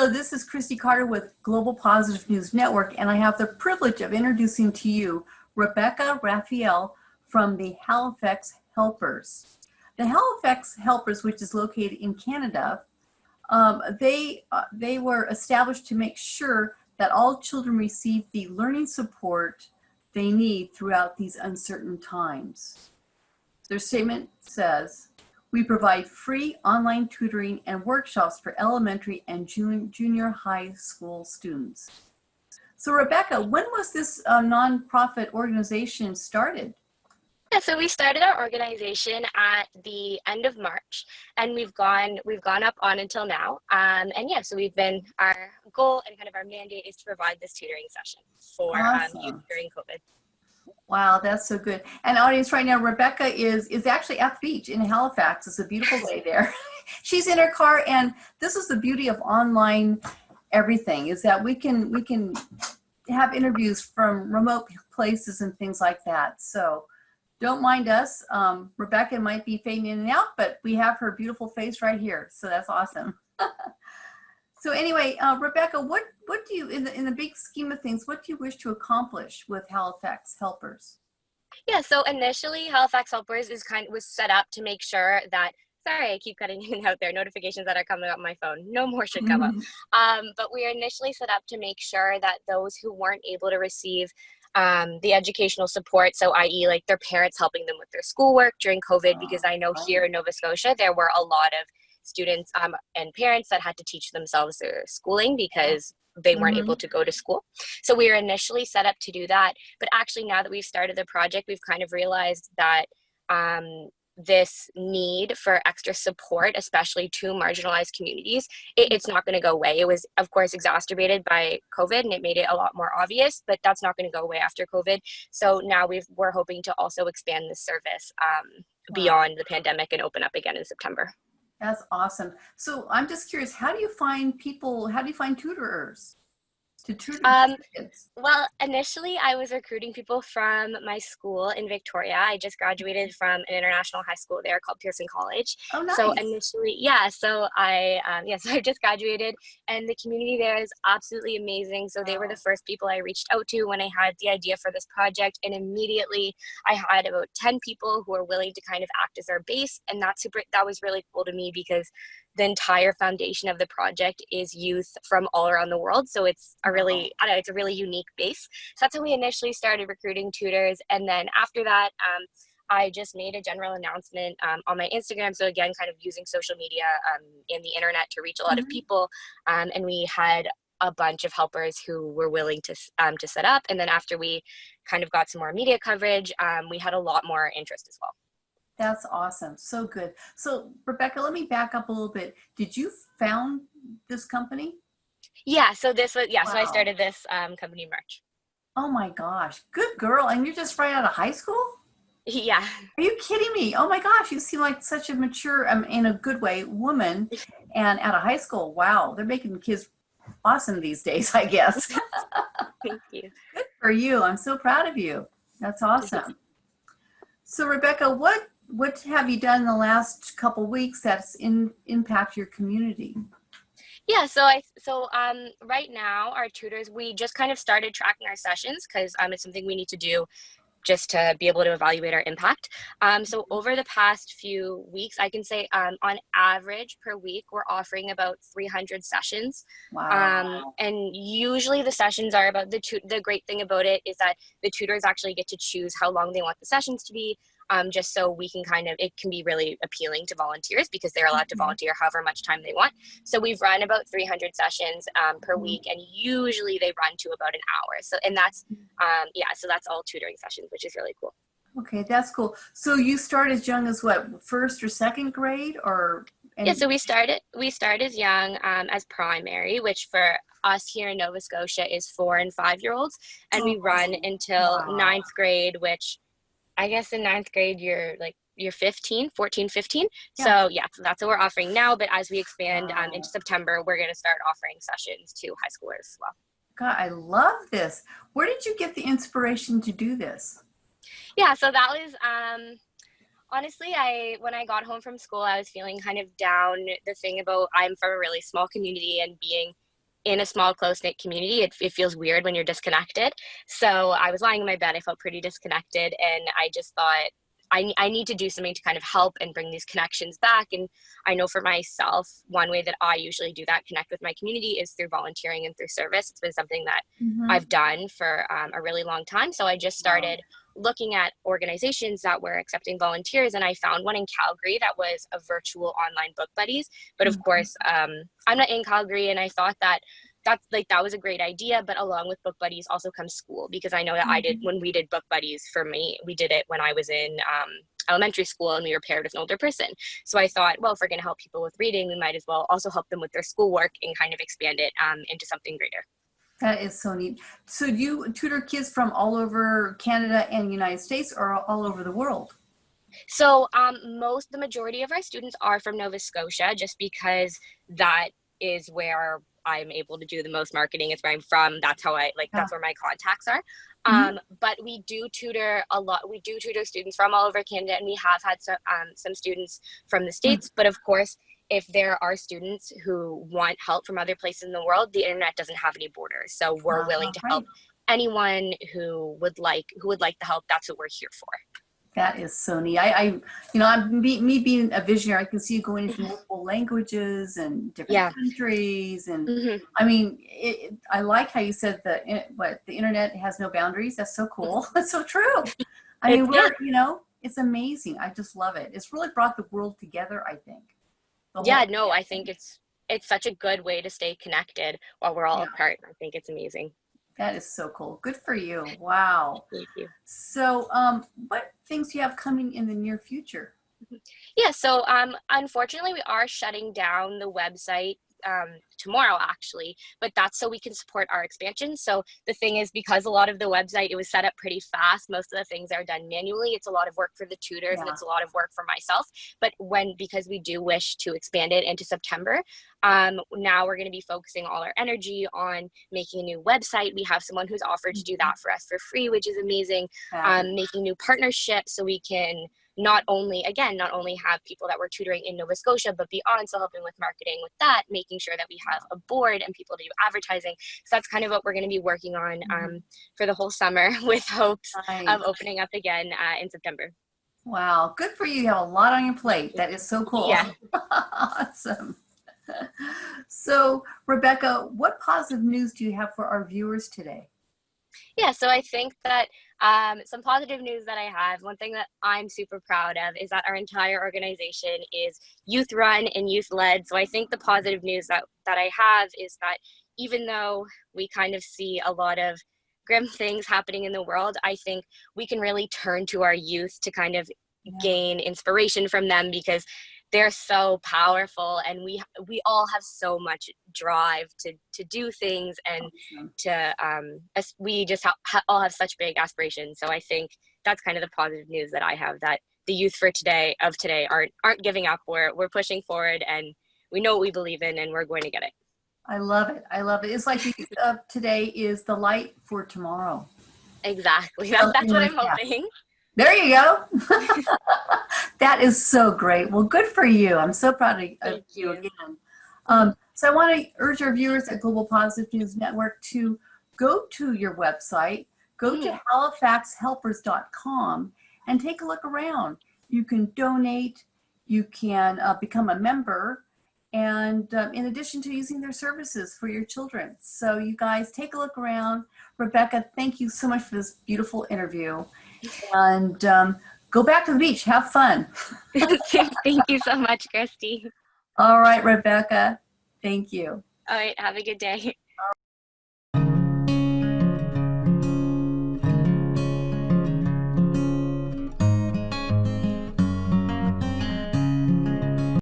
Hello, this is Christy Carter with Global Positive News Network, and I have the privilege of introducing to you Rebecca Raphael from the Halifax Helpers. The Halifax Helpers, which is located in Canada, they were established to make sure that all children receive the learning support they need throughout these uncertain times. Their statement says, "We provide free online tutoring and workshops for elementary and junior high school students." So Rebecca, when was this nonprofit organization started? Yeah, so we started our organization at the end of March, and we've gone up on until now. And yeah, so our goal and kind of our mandate is to provide this tutoring session for youth during COVID. Wow, that's so good. And audience, right now, Rebecca is actually at the beach in Halifax. It's a beautiful day there. She's in her car, and this is the beauty of online everything, is that we can have interviews from remote places and things like that. So don't mind us. Rebecca might be fading in and out, but we have her beautiful face right here. So that's awesome. So anyway, Rebecca, what do you, in the big scheme of things, what do you wish to accomplish with Halifax Helpers? Yeah, so initially Halifax Helpers was set up to make sure that, sorry, I keep cutting in and out there, notifications that are coming up on my phone, no more should come up. But we are initially set up to make sure that those who weren't able to receive the educational support, so i.e. like their parents helping them with their schoolwork during COVID, because I know here in Nova Scotia, there were a lot of students and parents that had to teach themselves their schooling because they weren't able to go to school. So we were initially set up to do that. But actually, now that we've started the project, we've kind of realized that this need for extra support, especially to marginalized communities, it's not going to go away. It was, of course, exacerbated by COVID, and it made it a lot more obvious, but that's not going to go away after COVID. So now we're hoping to also expand this service beyond the pandemic and open up again in September. That's awesome. So I'm just curious, how do you find tutorers to tutor kids? Well, initially I was recruiting people from my school in Victoria. I just graduated from an international high school there called Pearson College. Oh, nice. So initially, yeah, so I just graduated, and the community there is absolutely amazing. So they were the first people I reached out to when I had the idea for this project, and immediately I had about 10 people who were willing to kind of act as our base, and that was really cool to me, because the entire foundation of the project is youth from all around the world. So it's a really, it's a really unique base. So that's how we initially started recruiting tutors. And then after that, I just made a general announcement on my Instagram. So again, kind of using social media and the internet to reach a lot of people. And we had a bunch of helpers who were willing to set up. And then after we kind of got some more media coverage, we had a lot more interest as well. That's awesome. So good. So Rebecca, let me back up a little bit. Did you found this company? Yeah. So so I started this company in March. Oh my gosh. Good girl. And you're just right out of high school? Yeah. Are you kidding me? Oh my gosh. You seem like such a mature, in a good way, woman, and out of high school. Wow. They're making kids awesome these days, I guess. Thank you. Good for you. I'm so proud of you. That's awesome. So Rebecca, what have you done in the last couple weeks that's impact your community? Yeah, so right now our tutors, we just kind of started tracking our sessions, because it's something we need to do just to be able to evaluate our impact. So over the past few weeks, I can say on average per week, we're offering about 300 sessions. Wow. And usually the sessions are about the great thing about it is that the tutors actually get to choose how long they want the sessions to be. Just so we can it can be really appealing to volunteers, because they're allowed to volunteer however much time they want. So we've run about 300 sessions per week, and usually they run to about an hour. So, and that's, so that's all tutoring sessions, which is really cool. Okay, that's cool. So you start as young as what, first or second grade, or? Yeah, so we start as young as primary, which for us here in Nova Scotia is 4 and 5 year olds, and we run until 9th grade, which I guess in 9th grade, you're 14, 15. Yeah. So so that's what we're offering now. But as we expand into September, we're going to start offering sessions to high schoolers as well. God, I love this. Where did you get the inspiration to do this? Yeah, so that was, honestly, when I got home from school, I was feeling kind of down. The thing about, I'm from a really small community, and being in a small, close-knit community, it feels weird when you're disconnected. So I was lying in my bed. I felt pretty disconnected, and I just thought, I need to do something to kind of help and bring these connections back. And I know for myself, one way that I usually do that, connect with my community, is through volunteering and through service. It's been something that I've done for a really long time. So I just started looking at organizations that were accepting volunteers, and I found one in Calgary that was a virtual online book buddies. But of course, I'm not in Calgary, and I thought that that was a great idea, but along with book buddies also comes school, because I know that when we did book buddies, for me, we did it when I was in elementary school, and we were paired with an older person. So I thought, well, if we're going to help people with reading, we might as well also help them with their schoolwork and kind of expand it into something greater. That is so neat. So do you tutor kids from all over Canada and the United States, or all over the world? So the majority of our students are from Nova Scotia, just because that is where I'm able to do the most marketing. It's where I'm from. That's how that's where my contacts are. But we do tutor a lot. We do tutor students from all over Canada, and we have had some students from the States. But of course, if there are students who want help from other places in the world, the internet doesn't have any borders. So we're willing to help anyone who would like the help. That's what we're here for. That is so neat. I'm me being a visionary, I can see you going into multiple languages and different countries. And I mean, I like how you said the internet has no boundaries. That's so cool. That's so true. I mean, it's amazing. I just love it. It's really brought the world together, I think. I think it's such a good way to stay connected while we're all apart. I think it's amazing. That is so cool. Good for you. Wow. Thank you. So what things do you have coming in the near future? Yeah, so unfortunately, we are shutting down the website tomorrow, actually, but that's so we can support our expansion. So the thing is, because a lot of the website, it was set up pretty fast, most of the things are done manually. It's a lot of work for the tutors and it's a lot of work for myself. But because we do wish to expand it into September, now we're going to be focusing all our energy on making a new website. We have someone who's offered to do that for us for free, which is amazing. Making new partnerships so we can not only have people that we're tutoring in Nova Scotia, but beyond, so helping with marketing with that, making sure that we have a board and people to do advertising. So that's kind of what we're going to be working on for the whole summer, with hopes of opening up again in September. Wow, good for you. You have a lot on your plate. That is so cool. Yeah. Awesome. So, Rebecca, what positive news do you have for our viewers today? Yeah, so I think that some positive news that I have, one thing that I'm super proud of, is that our entire organization is youth run and youth led. So I think the positive news that I have is that even though we kind of see a lot of grim things happening in the world, I think we can really turn to our youth to kind of gain inspiration from them, because they're so powerful, and we all have so much drive to do things, and we just all have such big aspirations. So I think that's kind of the positive news that I have, that the youth today aren't giving up. We're pushing forward, and we know what we believe in, and we're going to get it. I love it. I love it. It's like the youth of today is the light for tomorrow. Exactly. That's what I'm hoping. There you go. That is so great. Well, good for you. I'm so proud of you again. So I want to urge our viewers at Global Positive News Network to go to your website, go to halifaxhelpers.com, and take a look around. You can donate, you can become a member, and in addition to using their services for your children. So you guys take a look around. Rebecca, thank you so much for this beautiful interview. And go back to the beach. Have fun. Thank you so much, Christy. All right, Rebecca. Thank you. All right. Have a good day.